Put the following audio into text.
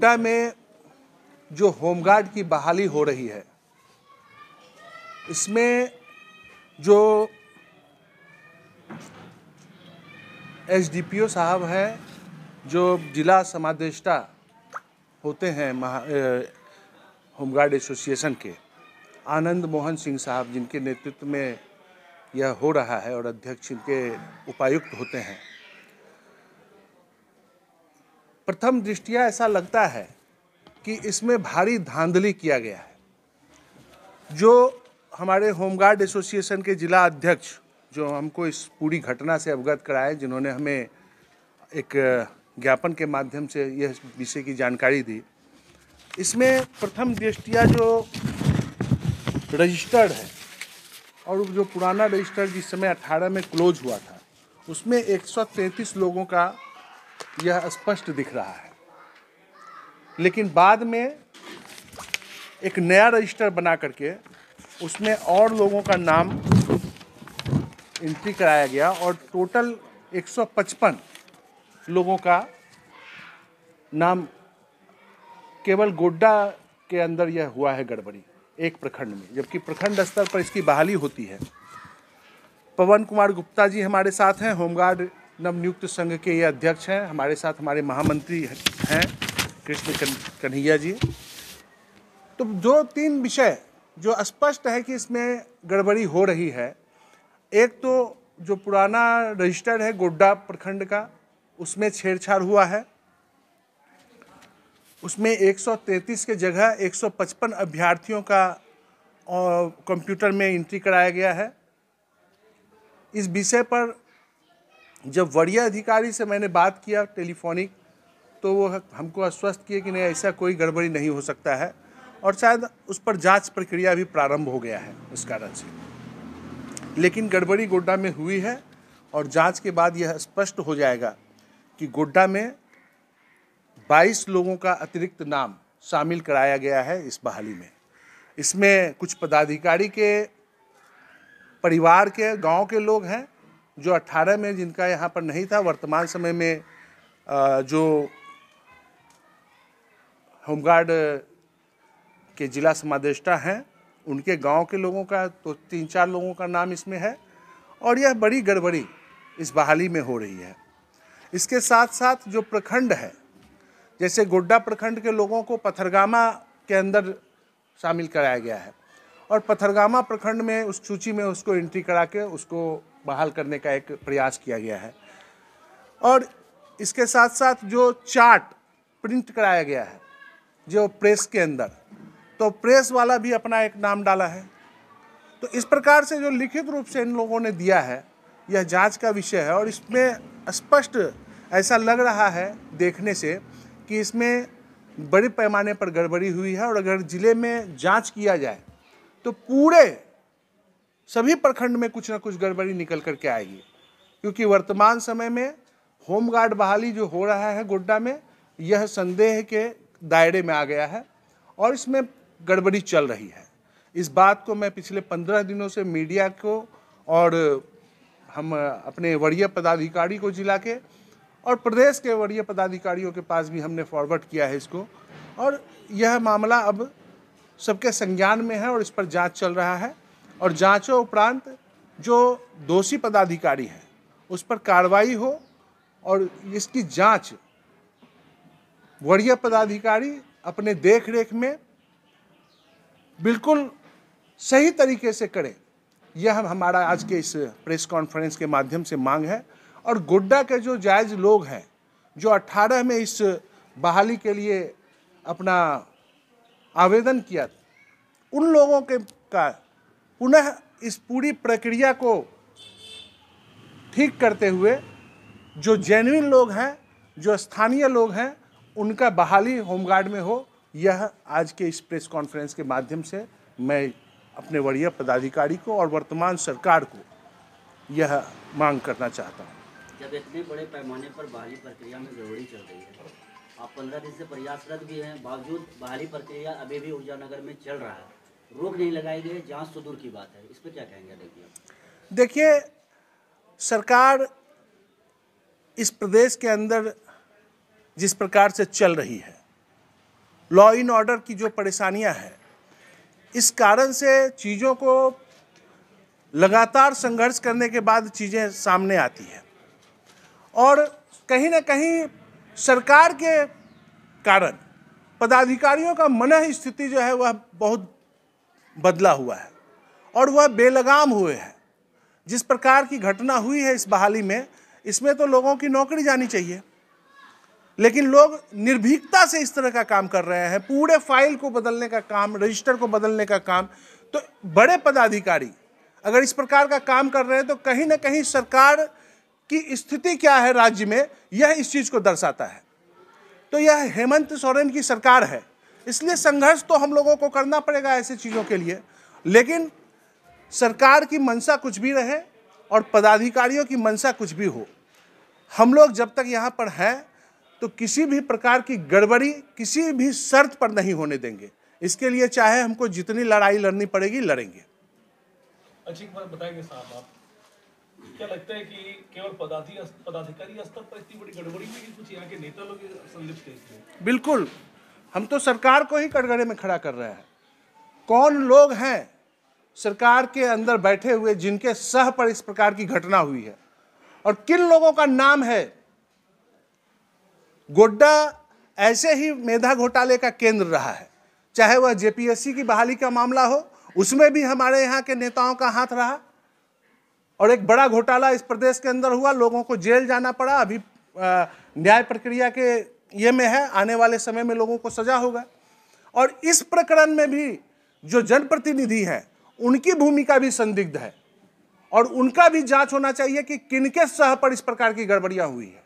गोड्डा में जो होमगार्ड की बहाली हो रही है, इसमें जो एसडीपीओ साहब हैं, जो जिला समादेष्टा होते हैं होमगार्ड एसोसिएशन के, आनंद मोहन सिंह साहब, जिनके नेतृत्व में यह हो रहा है, और अध्यक्ष इनके उपायुक्त होते हैं। प्रथम दृष्टिया ऐसा लगता है कि इसमें भारी धांधली किया गया है। जो हमारे होमगार्ड एसोसिएशन के जिला अध्यक्ष जो हमको इस पूरी घटना से अवगत कराए, जिन्होंने हमें एक ज्ञापन के माध्यम से यह विषय की जानकारी दी, इसमें प्रथम दृष्टिया जो रजिस्टर्ड है और जो पुराना रजिस्टर जिस समय 18 में क्लोज हुआ था, उसमें 133 लोगों का यह स्पष्ट दिख रहा है। लेकिन बाद में एक नया रजिस्टर बना करके उसमें और लोगों का नाम एंट्री कराया गया और टोटल 155 लोगों का नाम केवल गोड्डा के अंदर यह हुआ है गड़बड़ी, एक प्रखंड में, जबकि प्रखंड स्तर पर इसकी बहाली होती है। पवन कुमार गुप्ता जी हमारे साथ हैं, होमगार्ड नवनियुक्त संघ के ये अध्यक्ष हैं। हमारे साथ हमारे महामंत्री हैं कृष्ण कन्हैया जी। तो दो तीन विषय जो स्पष्ट है कि इसमें गड़बड़ी हो रही है। एक तो जो पुराना रजिस्टर है गोड्डा प्रखंड का, उसमें छेड़छाड़ हुआ है। उसमें 133 के जगह 155 अभ्यर्थियों का कंप्यूटर में एंट्री कराया गया है। इस विषय पर जब वरीय अधिकारी से मैंने बात किया टेलीफोनिक, तो वो हमको आश्वस्त किए कि नहीं, ऐसा कोई गड़बड़ी नहीं हो सकता है, और शायद उस पर जांच प्रक्रिया भी प्रारंभ हो गया है इस कारण से। लेकिन गड़बड़ी गोड्डा में हुई है और जांच के बाद यह स्पष्ट हो जाएगा कि गोड्डा में 22 लोगों का अतिरिक्त नाम शामिल कराया गया है इस बहाली में। इसमें कुछ पदाधिकारी के परिवार के, गांव के लोग हैं जो 18 में जिनका यहाँ पर नहीं था, वर्तमान समय में जो होमगार्ड के जिला समादेष्टा हैं, उनके गांव के लोगों का तो 3-4 लोगों का नाम इसमें है। और यह बड़ी गड़बड़ी इस बहाली में हो रही है। इसके साथ साथ जो प्रखंड है, जैसे गोड्डा प्रखंड के लोगों को पथरगामा के अंदर शामिल कराया गया है और पथरगामा प्रखंड में उस सूची में उसको एंट्री करा के उसको बहाल करने का एक प्रयास किया गया है। और इसके साथ साथ जो चार्ट प्रिंट कराया गया है जो प्रेस के अंदर, तो प्रेस वाला भी अपना एक नाम डाला है। तो इस प्रकार से जो लिखित रूप से इन लोगों ने दिया है, यह जांच का विषय है। और इसमें स्पष्ट ऐसा लग रहा है देखने से कि इसमें बड़े पैमाने पर गड़बड़ी हुई है। और अगर जिले में जांच किया जाए तो पूरे सभी प्रखंड में कुछ ना कुछ गड़बड़ी निकल करके आएगी, क्योंकि वर्तमान समय में होमगार्ड बहाली जो हो रहा है गोड्डा में, यह संदेह के दायरे में आ गया है और इसमें गड़बड़ी चल रही है। इस बात को मैं पिछले 15 दिनों से मीडिया को और हम अपने वरीय पदाधिकारी को जिला के और प्रदेश के वरीय पदाधिकारियों के पास भी हमने फॉरवर्ड किया है इसको, और यह मामला अब सबके संज्ञान में है और इस पर जांच चल रहा है। और जांचों उपरांत जो दोषी पदाधिकारी हैं उस पर कार्रवाई हो और इसकी जांच वरीय पदाधिकारी अपने देख रेख में बिल्कुल सही तरीके से करे, यह हमारा आज के इस प्रेस कॉन्फ्रेंस के माध्यम से मांग है। और गोड्डा के जो जायज़ लोग हैं जो 18 में इस बहाली के लिए अपना आवेदन किया, उन लोगों के का पुनः इस पूरी प्रक्रिया को ठीक करते हुए जो जेन्युइन लोग हैं, जो स्थानीय लोग हैं, उनका बहाली होमगार्ड में हो, यह आज के इस प्रेस कॉन्फ्रेंस के माध्यम से मैं अपने वरीय पदाधिकारी को और वर्तमान सरकार को यह मांग करना चाहता हूँ। जब इतने बड़े पैमाने पर बहाली प्रक्रिया में गड़बड़ी चल रही है, आप 15 दिन से प्रयासरत भी हैं, बावजूद बहाली प्रक्रिया अभी भी ऊर्जानगर में चल रहा है, रोक नहीं लगाई गई, जांच तो दूर की बात है, इस पर क्या कहेंगे? देखिए, सरकार इस प्रदेश के अंदर जिस प्रकार से चल रही है, लॉ इन ऑर्डर की जो परेशानियां हैं, इस कारण से चीज़ों को लगातार संघर्ष करने के बाद चीज़ें सामने आती है और कहीं ना कहीं सरकार के कारण पदाधिकारियों का मनः स्थिति जो है वह बहुत बदला हुआ है और वह बेलगाम हुए हैं। जिस प्रकार की घटना हुई है इस बहाली में, इसमें तो लोगों की नौकरी जानी चाहिए, लेकिन लोग निर्भीकता से इस तरह का काम कर रहे हैं, पूरे फाइल को बदलने का काम, रजिस्टर को बदलने का काम। तो बड़े पदाधिकारी अगर इस प्रकार का काम कर रहे हैं तो कहीं ना कहीं सरकार की स्थिति क्या है राज्य में, यह इस चीज़ को दर्शाता है। तो यह हेमंत सोरेन की सरकार है, इसलिए संघर्ष तो हम लोगों को करना पड़ेगा ऐसी चीज़ों के लिए। लेकिन सरकार की मंशा कुछ भी रहे और पदाधिकारियों की मंशा कुछ भी हो, हम लोग जब तक यहाँ पर हैं तो किसी भी प्रकार की गड़बड़ी किसी भी शर्त पर नहीं होने देंगे। इसके लिए चाहे हमको जितनी लड़ाई लड़नी पड़ेगी लड़ेंगे। अच्छी बात बताएंगे साहब, आप क्या लगता है कि केवल पदाधिकारी स्तर पर इतनी बड़ी गड़बड़ी में कि कुछ यहाँ के नेता लोग संलिप्त हैं इसमें? बिल्कुल, हम तो सरकार को ही कटघरे में खड़ा कर रहे हैं। कौन लोग हैं सरकार के अंदर बैठे हुए जिनके सह पर इस प्रकार की घटना हुई है और किन लोगों का नाम है? गोड्डा ऐसे ही मेधा घोटाले का केंद्र रहा है, चाहे वह जेपीएससी की बहाली का मामला हो, उसमें भी हमारे यहाँ के नेताओं का हाथ रहा और एक बड़ा घोटाला इस प्रदेश के अंदर हुआ, लोगों को जेल जाना पड़ा। अभी न्याय प्रक्रिया के ये में है, आने वाले समय में लोगों को सजा होगा। और इस प्रकरण में भी जो जनप्रतिनिधि हैं उनकी भूमिका भी संदिग्ध है और उनका भी जांच होना चाहिए कि किनके सह पर इस प्रकार की गड़बड़ियां हुई है।